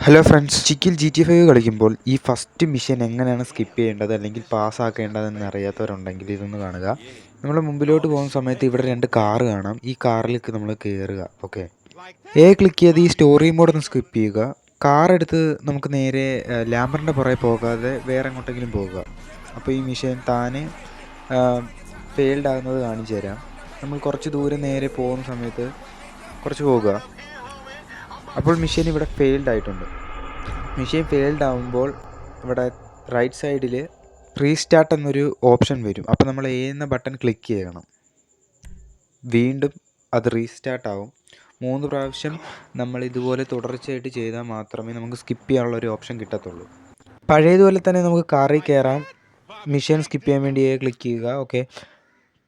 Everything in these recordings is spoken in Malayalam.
ഹലോ ഫ്രണ്ട്സ്, ചിക്കിൽ GTA 5 കളിക്കുമ്പോൾ ഈ ഫസ്റ്റ് മിഷൻ എങ്ങനെയാണ് സ്കിപ്പ് ചെയ്യേണ്ടത് അല്ലെങ്കിൽ പാസ്സാക്കേണ്ടതെന്ന് അറിയാത്തവരുണ്ടെങ്കിൽ ഇതൊന്ന് കാണുക. നമ്മൾ മുമ്പിലോട്ട് പോകുന്ന സമയത്ത് ഇവിടെ 2 കാറ് കാണാം. ഈ കാറിലേക്ക് നമ്മൾ കയറുക. ഓക്കെ, ക്ലിക്ക് ചെയ്ത് ഈ സ്റ്റോറി മോഡ് ഒന്ന് സ്കിപ്പ് ചെയ്യുക. കാർ എടുത്ത് നമുക്ക് നേരെ ലാംബറിൻ്റെ പുറകെ പോകാതെ വേറെ എങ്ങോട്ടെങ്കിലും പോകുക. അപ്പോൾ ഈ മിഷൻ താനെ ഫെയിൽഡ് ആകുന്നത് കാണിച്ചു തരാം. നമ്മൾ കുറച്ച് ദൂരം നേരെ പോകുന്ന സമയത്ത് കുറച്ച് പോകുക. അപ്പോൾ മിഷൻ ഇവിടെ ഫെയിൽഡ് ആയിട്ടുണ്ട്. മിഷൻ ഫെയിൽഡ് ആകുമ്പോൾ ഇവിടെ റൈറ്റ് സൈഡിൽ റീസ്റ്റാർട്ട് എന്നൊരു ഓപ്ഷൻ വരും. അപ്പോൾ നമ്മൾ എന്ന ബട്ടൺ ക്ലിക്ക് ചെയ്യണം. വീണ്ടും അത് റീസ്റ്റാർട്ട് ആവും. 3 പ്രാവശ്യം നമ്മൾ ഇതുപോലെ തുടർച്ചയായിട്ട് ചെയ്താൽ മാത്രമേ നമുക്ക് സ്കിപ്പ് ചെയ്യാനുള്ള ഒരു ഓപ്ഷൻ കിട്ടത്തുള്ളൂ. പഴയതുപോലെ തന്നെ നമുക്ക് കാറിൽ കയറാം. മിഷൻ സ്കിപ്പ് ചെയ്യാൻ വേണ്ടി ക്ലിക്ക് ചെയ്യുക. ഓക്കെ,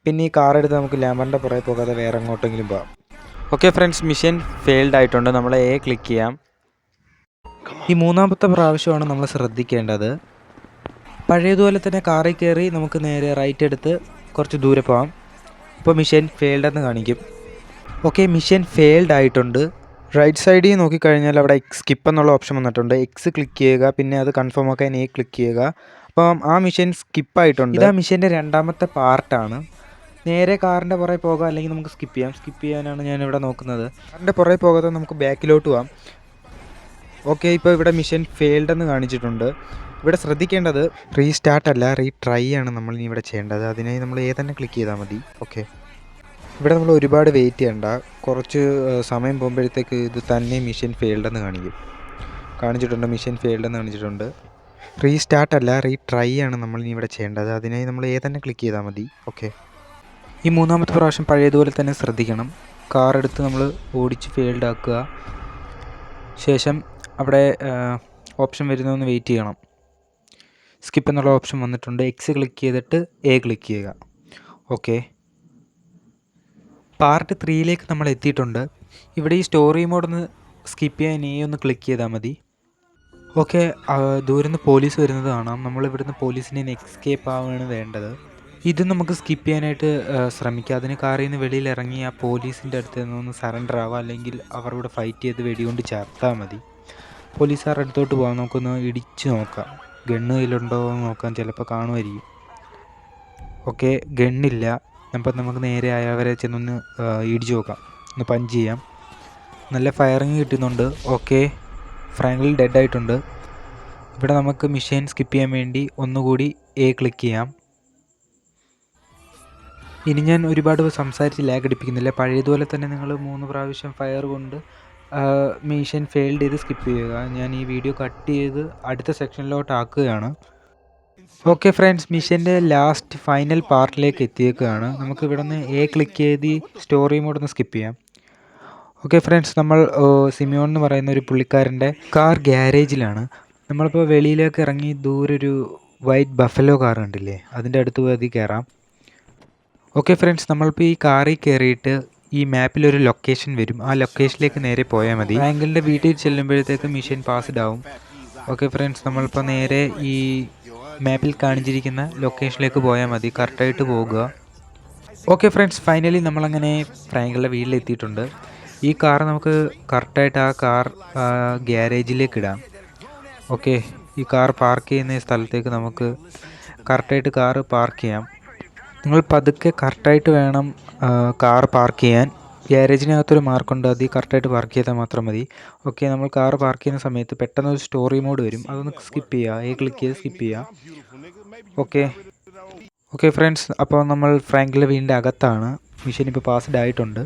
പിന്നെ ഈ കാർ എടുത്ത് നമുക്ക് ലാമ്പറിൻ്റെ പുറകെ പോകാതെ വേറെ എങ്ങോട്ടെങ്കിലും പോകാം. ഓക്കെ ഫ്രണ്ട്സ്, മിഷൻ ഫെയിൽഡ് ആയിട്ടുണ്ട്. നമ്മൾ ക്ലിക്ക് ചെയ്യാം. ഈ 3ാമത്തെ പ്രാവശ്യമാണ് നമ്മൾ ശ്രദ്ധിക്കേണ്ടത്. പഴയതുപോലെ തന്നെ കാറിൽ കയറി നമുക്ക് നേരെ റൈറ്റ് എടുത്ത് കുറച്ച് ദൂരെ പോകാം. ഇപ്പോൾ മിഷൻ ഫെയിൽഡ് എന്ന് കാണിക്കും. ഓക്കെ, മിഷൻ ഫെയിൽഡ് ആയിട്ടുണ്ട്. റൈറ്റ് സൈഡിൽ നോക്കിക്കഴിഞ്ഞാൽ അവിടെ സ്കിപ്പ് എന്നുള്ള ഓപ്ഷൻ വന്നിട്ടുണ്ട്. എക്സ് ക്ലിക്ക് ചെയ്യുക, പിന്നെ അത് കൺഫേം ആക്കാൻ ക്ലിക്ക് ചെയ്യുക. അപ്പം ആ മിഷൻ സ്കിപ്പായിട്ടുണ്ട്. ഇത് ആ മിഷൻ്റെ 2ാമത്തെ പാർട്ടാണ്. നേരെ കാറിൻ്റെ പുറകെ പോകാം, അല്ലെങ്കിൽ നമുക്ക് സ്കിപ്പ് ചെയ്യാം. സ്കിപ്പ് ചെയ്യാനാണ് ഞാനിവിടെ നോക്കുന്നത്. കാറിൻ്റെ പുറകെ പോകാതെ നമുക്ക് ബാക്കിലോട്ട് പോകാം. ഓക്കെ, ഇപ്പോൾ ഇവിടെ മിഷൻ ഫെയിൽഡ് എന്ന് കാണിച്ചിട്ടുണ്ട്. ഇവിടെ ശ്രദ്ധിക്കേണ്ടത് റീസ്റ്റാർട്ട് അല്ല, റീട്രൈ ആണ് നമ്മൾ ഇനി ഇവിടെ ചെയ്യേണ്ടത്. അതിനായി നമ്മൾ തന്നെ ക്ലിക്ക് ചെയ്താൽ മതി. ഓക്കെ, ഇവിടെ നമ്മൾ ഒരുപാട് വെയിറ്റ് ചെയ്യണ്ട. കുറച്ച് സമയം പോകുമ്പോഴത്തേക്ക് ഇത് തന്നെ മിഷൻ ഫെയിൽഡ് എന്ന് കാണിച്ചിട്ടുണ്ട്. മിഷൻ ഫെയിൽഡ് എന്ന് കാണിച്ചിട്ടുണ്ട്. റീസ്റ്റാർട്ട് അല്ല, റീട്രൈ ആണ് നമ്മൾ ഇനി ഇവിടെ ചെയ്യേണ്ടത്. അതിനായി നമ്മൾ തന്നെ ക്ലിക്ക് ചെയ്താൽ മതി. ഓക്കെ, ഈ 3ാമത്തെ പ്രാവശ്യം പഴയതുപോലെ തന്നെ ശ്രദ്ധിക്കണം. കാർ എടുത്ത് നമ്മൾ ഓടിച്ച് ഫെയിൽഡ് ആക്കുക. ശേഷം അവിടെ ഓപ്ഷൻ വരുന്നതൊന്ന് വെയിറ്റ് ചെയ്യണം. സ്കിപ്പ് എന്നുള്ള ഓപ്ഷൻ വന്നിട്ടുണ്ട്. എക്സ് ക്ലിക്ക് ചെയ്തിട്ട് ക്ലിക്ക് ചെയ്യുക. ഓക്കെ, പാർട്ട് 3ലേക്ക് നമ്മൾ എത്തിയിട്ടുണ്ട്. ഇവിടെ ഈ സ്റ്റോറി മോഡൊന്ന് സ്കിപ്പ് ചെയ്യാൻ ഒന്ന് ക്ലിക്ക് ചെയ്താൽ മതി. ഓക്കെ, ദൂരെ നിന്ന് പോലീസ് വരുന്നത് കാണാം. നമ്മൾ ഇവിടുന്ന് പോലീസിനെ എസ്കേപ്പ് ആവുകയാണ് വേണ്ടത്. ഇത് നമുക്ക് സ്കിപ്പ് ചെയ്യാനായിട്ട് ശ്രമിക്കുക. അതിന് കാറിൽ നിന്ന് വെളിയിൽ ഇറങ്ങി ആ പോലീസിൻ്റെ അടുത്ത് നിന്നൊന്ന് സറണ്ടർ ആവുക, അല്ലെങ്കിൽ അവരോട് ഫൈറ്റ് ചെയ്ത് വെടികൊണ്ട് ചേർത്താൽ മതി. പോലീസുകാരുടെ അടുത്തോട്ട് പോകാം. നമുക്കൊന്ന് ഇടിച്ച് നോക്കാം. ഗണ്ണ് കയ്യിലുണ്ടോ എന്ന് നോക്കാം, ചിലപ്പോൾ കാണുമായിരിക്കും. ഓക്കെ, ഗണ്ണില്ല. അപ്പം നമുക്ക് നേരെ ആയവരെ ചെന്നൊന്ന് ഇടിച്ച് നോക്കാം, ഒന്ന് പഞ്ച് ചെയ്യാം. നല്ല ഫയറിങ് കിട്ടുന്നുണ്ട്. ഓക്കെ, ഫ്രാങ്കിൽ ഡെഡ് ആയിട്ടുണ്ട്. ഇവിടെ നമുക്ക് മിഷൻ സ്കിപ്പ് ചെയ്യാൻ വേണ്ടി ഒന്നുകൂടി ക്ലിക്ക് ചെയ്യാം. ഇനി ഞാൻ ഒരുപാട് സംസാരിച്ച് ലാഗ് അടിപ്പിക്കുന്നില്ല. പഴയതുപോലെ തന്നെ നിങ്ങൾ 3 പ്രാവശ്യം ഫയർ കൊണ്ട് മിഷൻ ഫെയിൽഡ് ചെയ്ത് സ്കിപ്പ് ചെയ്യുക. ഞാൻ ഈ വീഡിയോ കട്ട് ചെയ്ത് അടുത്ത സെക്ഷനിലോട്ട് ആക്കുകയാണ്. ഓക്കെ ഫ്രണ്ട്സ്, മിഷൻ്റെ ലാസ്റ്റ് ഫൈനൽ പാർട്ടിലേക്ക് എത്തിയേക്കുകയാണ്. നമുക്ക് ഇവിടെ നിന്ന് ക്ലിക്ക് ചെയ്ത് സ്റ്റോറി മോഡ് ഒന്ന് സ്കിപ്പ് ചെയ്യാം. ഓക്കെ ഫ്രണ്ട്സ്, നമ്മൾ സിമിയോൺ എന്ന് പറയുന്ന ഒരു പുള്ളിക്കാരൻ്റെ കാർ ഗ്യാരേജിലാണ്. നമ്മളിപ്പോൾ വെളിയിലേക്ക് ഇറങ്ങി ദൂരെ ഒരു വൈറ്റ് ബഫലോ കാർ കണ്ടില്ലേ, അതിൻ്റെ അടുത്ത് പോയി കയറാം. ഓക്കെ ഫ്രണ്ട്സ്, നമ്മളിപ്പോൾ ഈ കാറിൽ കയറിയിട്ട് ഈ മാപ്പിലൊരു ലൊക്കേഷൻ വരും. ആ ലൊക്കേഷനിലേക്ക് നേരെ പോയാൽ മതി. ഫ്രാങ്കിളിൻ്റെ വീട്ടിൽ ചെല്ലുമ്പോഴത്തേക്ക് മിഷൻ പാസ്ഡ് ആവും. ഓക്കെ ഫ്രണ്ട്സ്, നമ്മളിപ്പോൾ നേരെ ഈ മാപ്പിൽ കാണിച്ചിരിക്കുന്ന ലൊക്കേഷനിലേക്ക് പോയാൽ മതി. കറക്റ്റായിട്ട് പോകുക. ഓക്കെ ഫ്രണ്ട്സ്, ഫൈനലി നമ്മളങ്ങനെ ഫ്രാങ്കിളിൻ്റെ വീട്ടിലെത്തിയിട്ടുണ്ട്. ഈ കാർ നമുക്ക് കറക്റ്റായിട്ട് ആ കാർ ഗ്യാരേജിലേക്ക് ഇടാം. ഓക്കെ, ഈ കാർ പാർക്ക് ചെയ്യുന്ന സ്ഥലത്തേക്ക് നമുക്ക് കറക്റ്റായിട്ട് കാറ് പാർക്ക് ചെയ്യാം. നിങ്ങൾ പതുക്കെ കറക്റ്റായിട്ട് വേണം കാർ പാർക്ക് ചെയ്യാൻ. ഗ്യാരേജിനകത്തൊരു മാർക്കുണ്ട്, അത് കറക്റ്റായിട്ട് പാർക്ക് ചെയ്താൽ മാത്രം മതി. ഓക്കെ, നമ്മൾ കാർ പാർക്ക് ചെയ്യുന്ന സമയത്ത് പെട്ടെന്ന് ഒരു സ്റ്റോറി മോഡ് വരും. അതൊന്ന് സ്കിപ്പ് ചെയ്യുക. ക്ലിക്ക് ചെയ്ത് സ്കിപ്പ് ചെയ്യുക. ഓക്കെ ഫ്രണ്ട്സ്, അപ്പോൾ നമ്മൾ ഫ്രാങ്കിളിൻ്റെ വീടിൻ്റെ അകത്താണ്. മിഷൻ ഇപ്പോൾ പാസ്ഡ് ആയിട്ടുണ്ട്.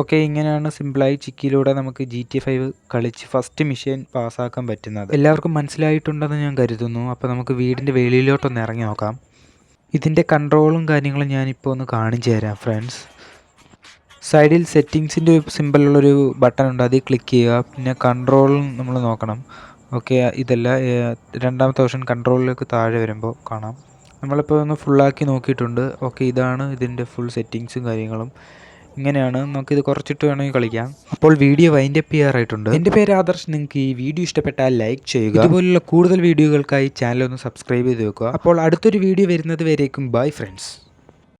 ഓക്കെ, ഇങ്ങനെയാണ് സിമ്പിളായി ചിക്കിയിലൂടെ നമുക്ക് GTA 5 കളിച്ച് ഫസ്റ്റ് മിഷൻ പാസ്സാക്കാൻ പറ്റുന്നത്. എല്ലാവർക്കും മനസ്സിലായിട്ടുണ്ടെന്ന് ഞാൻ കരുതുന്നു. അപ്പോൾ നമുക്ക് വീടിൻ്റെ വെളിയിലോട്ടൊന്ന് ഇറങ്ങി നോക്കാം. ഇതിൻ്റെ കൺട്രോളും കാര്യങ്ങളും ഞാനിപ്പോൾ ഒന്ന് കാണിച്ചു തരാം ഫ്രണ്ട്സ്. സൈഡിൽ സെറ്റിങ്സിൻ്റെ സിമ്പിളുള്ളൊരു ബട്ടൺ ഉണ്ട്, അതിൽ ക്ലിക്ക് ചെയ്യുക. പിന്നെ കൺട്രോളും നമ്മൾ നോക്കണം. ഓക്കെ, ഇതല്ല 2ാമത്തെ ഓപ്ഷൻ കൺട്രോളിലേക്ക് താഴെ വരുമ്പോൾ കാണാം. നമ്മളിപ്പോൾ ഒന്ന് ഫുള്ളാക്കി നോക്കിയിട്ടുണ്ട്. ഓക്കെ, ഇതാണ് ഇതിൻ്റെ ഫുൾ സെറ്റിങ്സും കാര്യങ്ങളും. ഇങ്ങനെയാണ്. നമുക്കിത് കുറച്ചിട്ട് വേണമെങ്കിൽ കളിക്കാം. അപ്പോൾ വീഡിയോ വൈൻഡ് അപ്പ് ചെയ്യാറായിട്ടുണ്ട്. എൻ്റെ പേര് ആദർശ്. നിങ്ങൾക്ക് ഈ വീഡിയോ ഇഷ്ടപ്പെട്ടാൽ ലൈക്ക് ചെയ്യുക. ഇതുപോലുള്ള കൂടുതൽ വീഡിയോകൾക്കായി ചാനൽ ഒന്ന് സബ്സ്ക്രൈബ് ചെയ്ത് വെക്കുക. അപ്പോൾ അടുത്തൊരു വീഡിയോ വരുന്നത് വരേക്കും ബൈ ഫ്രണ്ട്സ്.